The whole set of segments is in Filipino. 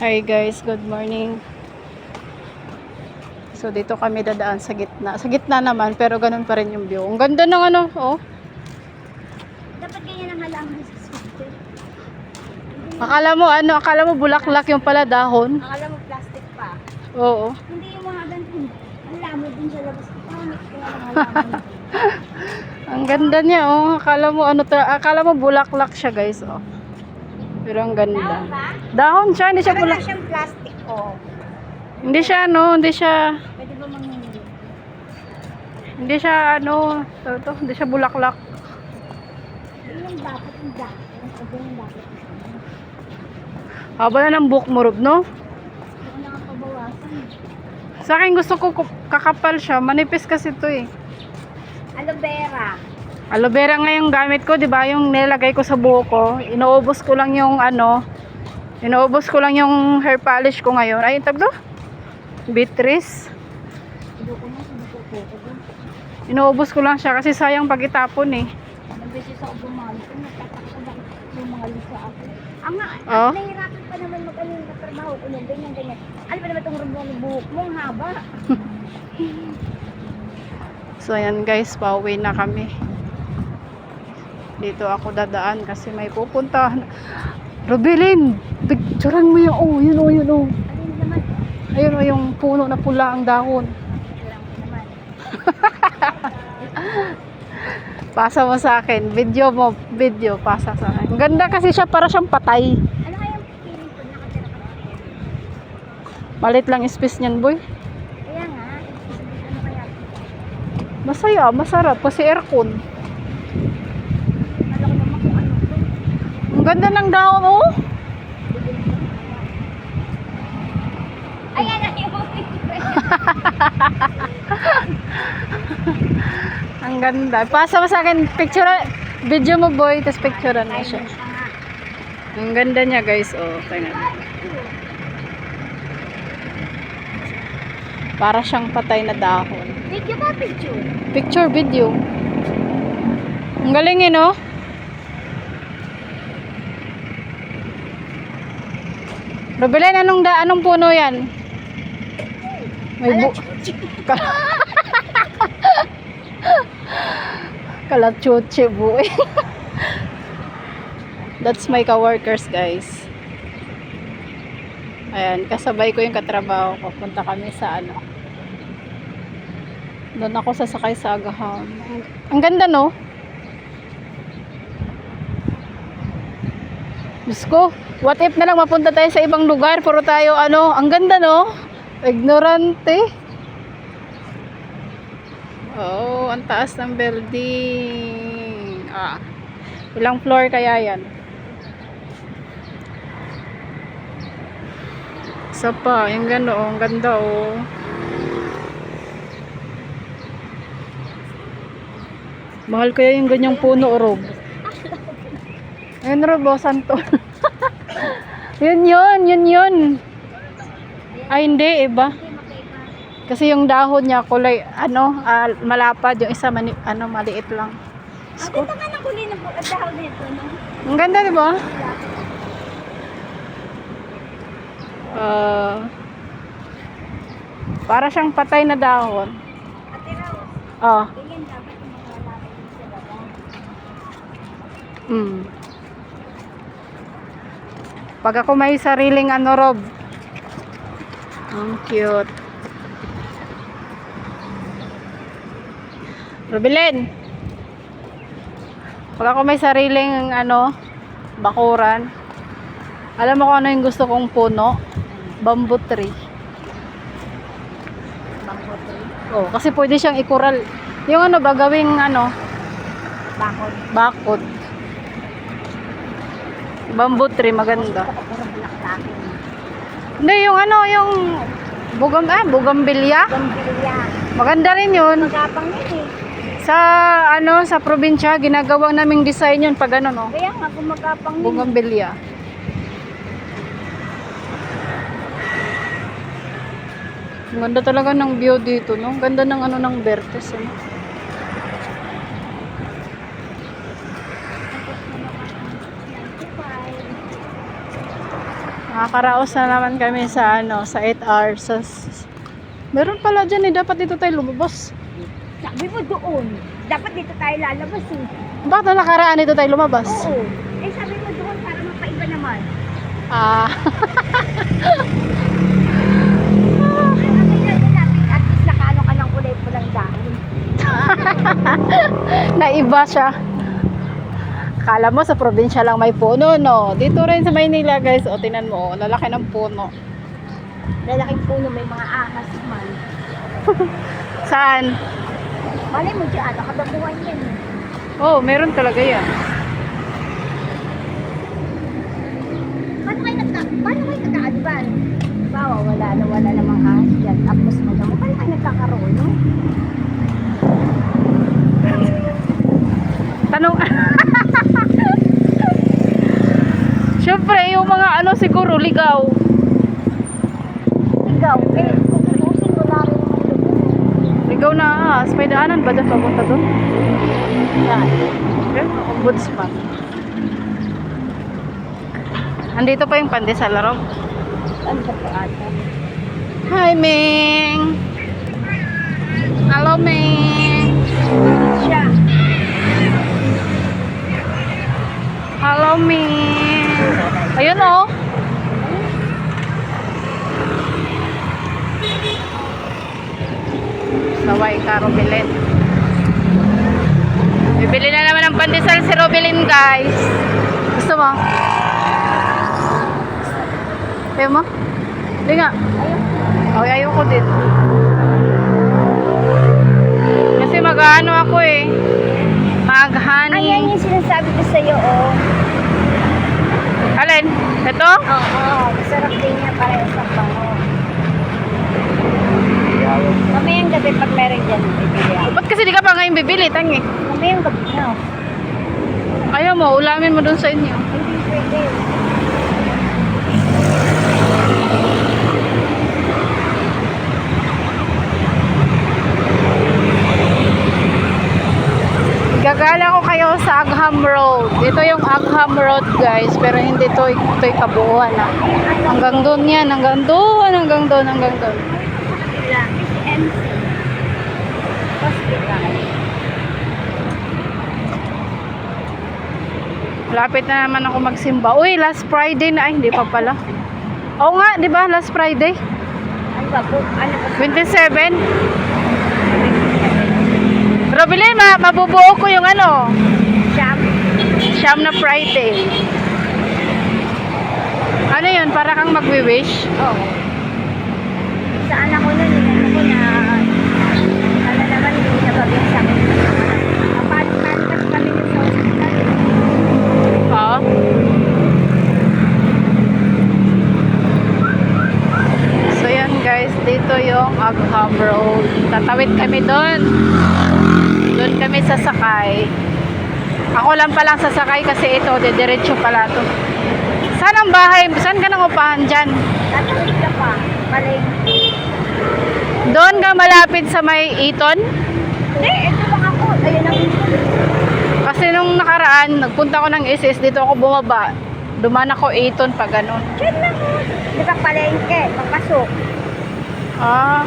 Hi guys, good morning. So dito kami dadaan sa gitna. Sa gitna naman, pero ganun pa rin yung view. Ang ganda ng ano, oh. Dapat ganyan ang halaman sa sweater. Akala mo bulaklak yung pala dahon. Akala mo plastic pa. Oo. Hindi yung mga ganito. Ang lamod din sa labas. Pangit ko ang halaman. Ang ganda niya, oh. Akala mo bulaklak siya, guys, oh. Pero ang ganda. Dahon ba? Dahon siya, hindi siya Parang bulak. siyang plastic. Oh. Hindi siya Pwede ba manginili? hindi siya bulaklak. Yun yung dapat yung dapat. Yung dapat. Haba na ng buhok mo, Rob, no? Hindi ko nakapabawasan. Sa akin gusto ko kakapal siya. Manipis kasi ito eh. Aloe vera. Aloe vera nga yung gamit ko, 'di ba? Yung nilagay ko sa buhok ko. Inuubos ko lang yung hair polish ko ngayon. Ay, tag do? Beatrice. Inuubos ko lang siya kasi sayang pag itapon eh. Nag-beses ako bumalik. Nagtatakot ako yung mga lisa ako. Oh? Nahirapan pa naman mag-ano na trabaho ko nung ganyan. Ano ba naman itong rumbo ng buhok mo? Ang haba. So ayan guys, pauwi na kami. Dito ako dadaan kasi may pupuntahan. Robilin, picturean mo yung yun oh. Ano naman? Ayun oh, yung puno na pula ang dahon. Alam ko naman. Pasa mo sa akin. Video, pasa sa akin. Ang ganda kasi siya, para siyang patay. Ano kayang feeling ko nakatira ka na? Malit lang space niyan, boy. Kaya nga, ano kaya? Masaya, masarap kasi aircon. Alam ko naman kung ano to. Ang ganda ng dahon, oh. Ayan na yung Ang ganda. Pasa mo sa akin, video mo, boy, tapos picturean mo siya. Ang ganda niya, guys, oh. Tingnan. Para siyang patay na dahon. Video ba picture? Picture, video. Ang galing eh, no? Robelen, anong puno yan? May Kalachuchi, boy. That's my coworkers, guys. Ayan, kasabay ko yung katrabaho ko. Punta kami sa doon ako sasakay sa agahan. Ang ganda, no? Diyos ko, what if na lang mapunta tayo sa ibang lugar, puro tayo ang ganda, no? Ignorante. Oh, ang taas ng building. Ilang floor kaya yan? Isa pa, yung ang ganda, oh. Mahal kaya yung ganyang puno, Rob. Ayun, Rob, oh, santo. yun. Ay, hindi, iba. Kasi yung dahon niya, kulay, malapad. Yung isa, maliit lang. Ito nga ng kulay ng dahon nito, no? Ang ganda, di ba? Para siyang patay na dahon. Ate Rose, ganyan dapat yung mga lalaki sa baba. Pag ako may sariling Rob. Ang cute. Robilin. Pag ako may sariling bakuran. Alam mo kung ano yung gusto kong puno? Bamboo tree. Bangko tree. Oh, kasi pwede siyang ikural. Yung gawing bakod. Bamboo tree, maganda. Puro bulaklakin. Hindi, yung bugambilya. Bambilya. Maganda rin yun. Magapang yun eh. Sa probinsya, ginagawa naming design yun pag no? Kaya nga, gumagapang yun. Bugambilya. Ang ganda talaga ng view dito, no? Ang ganda ng ng Vertes, eh. Nakakaraos na naman kami sa sa 8 hours. Meron pala dyan dapat dito tayo lumabas. Sabi mo doon. Dapat dito tayo lalabas eh. Bakit na nakaraan dito tayo lumabas? Oo. Eh sabi mo doon para mapaiba naman. Ah. At least nakaano ka ng kulay pulang dahon. Naiba siya. Akala mo sa probinsya lang may puno, no? Dito rin sa Maynila, guys. O, tinan mo, lalaki ng puno. Lalaking puno, may mga ahas man. Saan? Malay mo dyan, nakababuhan yan. Oh, meron talaga yan. Paano kayo nagkakaadiban? Bawa, wala namang ahas dyan. Tapos mo naman, paano kayo nagkakaroon, no? Tanong. Siyempre, yung mga siguro, ligaw. Ikaw, kung tutusin, wala rin naman doon. Ligaw na ahas. May daanan ba dyan papunta doon? Yan. Okay, ombudsman. Andito pa yung pandesal, Rob. Ano ba pa ata? Hi, Ming! Hello, Ming! Siya. Hello, Ming! Ayun, oh! Saway ka, Robilin. Bibili na naman ng pandesal si Robilin, guys. Gusto mo? Ayaw mo? Hindi nga. Okay, ayoko din. Kasi mag-ano ako eh. Mag-honey. Ayan yung sinasabi ko sa'yo, oh. Alin? Ito? Oo, masarap din niya para sa bango. Mamayang gabi pag meron dyan, bibili ako. Ba't kasi di ka pa ngayon bibili? Tangi. Mamayang gabi na. Ayaw mo, ulamin mo dun sa inyo. Hindi pwede. Gagala ko kayo sa Agham Road. Ito yung Agham Road, guys. Pero hindi ito'y kabuuan na. Hanggang doon yan. Hanggang doon. Hanggang doon. Hanggang doon. MC. Hospital. Lapit na naman ako magsimba. Uy, last Friday na. Ay, hindi pa pala. Oo nga, di ba? Last Friday. Ano ba po? Ano ba? 27. Robilin, mabubuo ko yung Sham. Siyam na Friday. Ano yun? Para kang magwi-wish? Oo. Saan ako nun? Ano ko na sana naman hindi na babagsak. Paano kami sa hospital? Oo. So yan guys, dito yung Agham Road. Tatawid kami doon. Doon kami sasakay. Ako lang palang sasakay kasi ito, diretso pala to. Saan ang bahay? Saan ka nang upahan dyan? Tatawid ka pa. Palay. Doon ka malapit sa may Eton? Hindi, ito lang ako. Ayun ang Kasi nung nakaraan, nagpunta ko ng SS, dito ako bumaba. Duman ako Eton pa ganun. Diyan lang o. Di ba palengke? Papasok. Ah.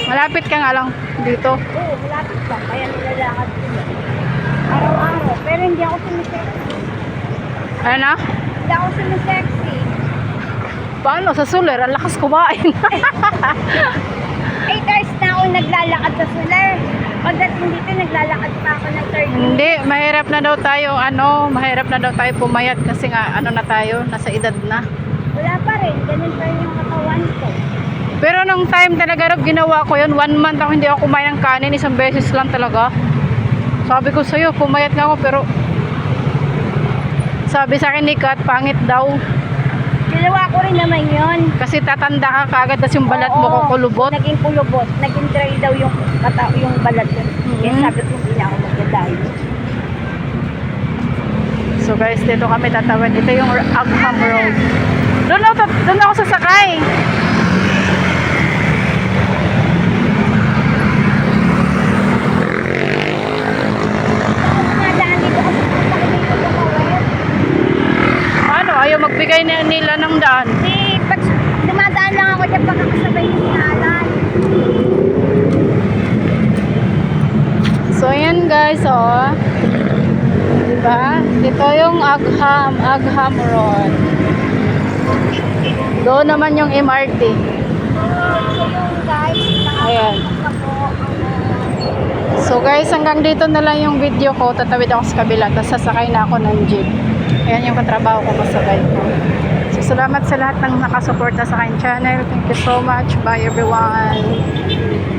Malapit ka nga lang dito. Oo, malapit lang. Kaya nilalakad ko yan. Araw-araw. Pero hindi ako sumisexy. Ano na? Hindi ako sumisexy. Paano? Sa Suler, ang lakas kumain. 8 hours na ako naglalakad sa Suler. Pagdating dito, naglalakad pa ako ng 30 Hindi, mahirap na daw tayo, mahirap na daw tayo pumayat kasi nga, na tayo, nasa edad na. Wala pa rin. Ganun pa rin yung katawan ko. Pero nung time talaga, Rob, ginawa ko yun. 1 month ako hindi ako kumain ng kanin. Isang beses lang talaga. Sabi ko sa'yo, pumayat nga ako, pero sabi sa akin ni Kat, pangit daw. Ginawa ko rin naman yun. Kasi tatanda ka kagad, tas yung balat mo Oo, kukulubot. Naging kulubot. Naging dry daw yung balat yun. Kaya sabi ko, hindi na ako magdadayo. So guys, dito kami tatawid. Ito yung Agham Road. Doon ako sasakay. Nadaan dito kasi punta ko dito sa Kawet. Ano? ayaw magbigay nila ng daan. Pag dumadaan lang ako dyan pagkakasabay ni Alan. So, ayan guys, oh. Diba? Dito yung Agham Road. Doon naman yung MRT. So yung guys, Ayan. nakakapagpa po ang So guys, hanggang dito na lang yung video ko. Tatawid ako sa kabila. Tapos sasakay na ako ng jeep. Ayan yung katrabaho ko, kasabay ko. So salamat sa lahat ng nakasuporta sa aking channel. Thank you so much. Bye everyone.